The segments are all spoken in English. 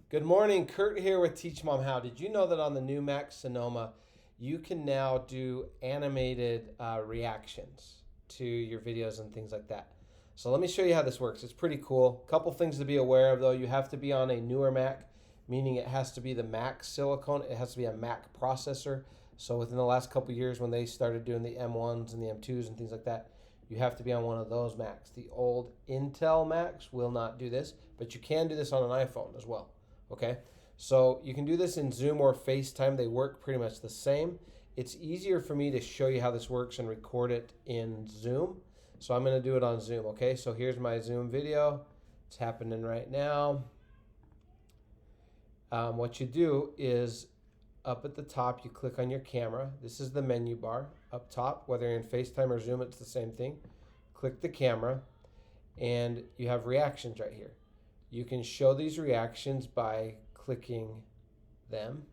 Good morning, Kurt here with Teach Mom How. Did you know that on the new Mac Sonoma, you can now do animated reactions to your videos and things like that? So let me show you how this works. It's pretty cool. Couple things to be aware of though. You have to be on a newer Mac, meaning it has to be the Mac silicone. It has to be a Mac processor. So within the last couple years when they started doing the M1s and the M2s and things like that, you have to be on one of those Macs. The old Intel Macs will not do this, but you can do this on an iPhone as well. Okay, so you can do this in Zoom or FaceTime. They work pretty much the same. It's easier for me to show you how this works and record it in Zoom. So I'm going to do it on Zoom. Okay, so here's my Zoom video. It's happening right now. What you do is up at the top, you click on your camera. This is the menu bar up top. Whether you're in FaceTime or Zoom, it's the same thing. Click the camera, and you have reactions right here. You can show these reactions by clicking them.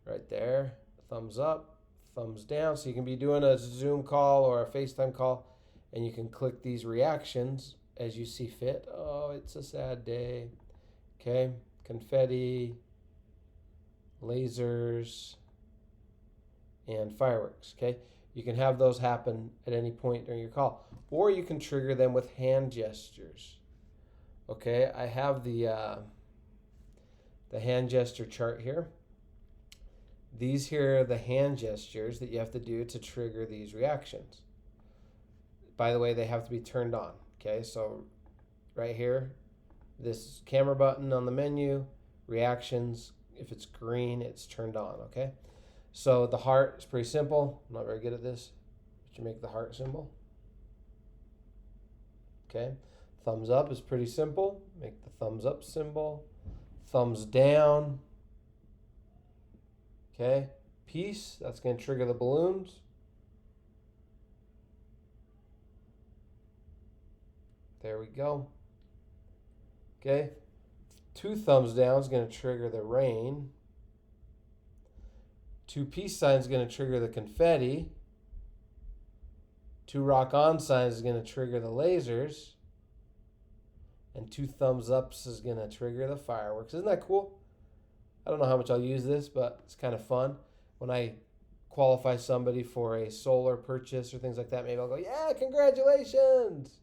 Right there, thumbs up, thumbs down. So you can be doing a Zoom call or a FaceTime call, and you can click these reactions as you see fit. Oh, it's a sad day. Okay, confetti, lasers, and fireworks. Okay, you can have those happen at any point during your call, or you can trigger them with hand gestures. Okay, I have the hand gesture chart here. These here are the hand gestures that you have to do to trigger these reactions. By the way, they have to be turned on. Okay, so right here, this camera button on the menu, reactions, if it's green, it's turned on. Okay, so the heart is pretty simple. I'm not very good at this, but you make the heart symbol. Okay, thumbs up is pretty simple. Make the thumbs up symbol. Thumbs down. Okay, peace, that's going to trigger the balloons. There we go. Okay, 2 thumbs down is going to trigger the rain. 2 peace signs is going to trigger the confetti. 2 rock on signs is going to trigger the lasers. And 2 thumbs ups is going to trigger the fireworks. Isn't that cool? I don't know how much I'll use this, but it's kind of fun. When I qualify somebody for a solar purchase or things like that, maybe I'll go, yeah, congratulations.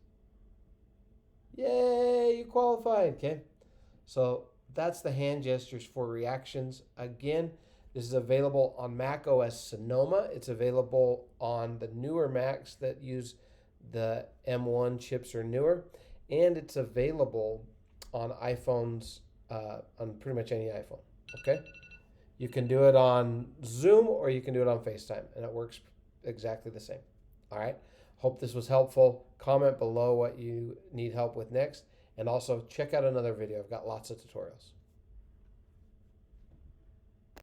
Yay, you qualified. Okay, so that's the hand gestures for reactions. Again, this is available on Mac OS Sonoma. It's available on the newer Macs that use the M1 chips or newer. And it's available on iPhones, on pretty much any iPhone. Okay, you can do it on Zoom or you can do it on FaceTime, and it works exactly the same. All right, hope this was helpful. Comment below what you need help with next, and also check out another video. I've got lots of tutorials.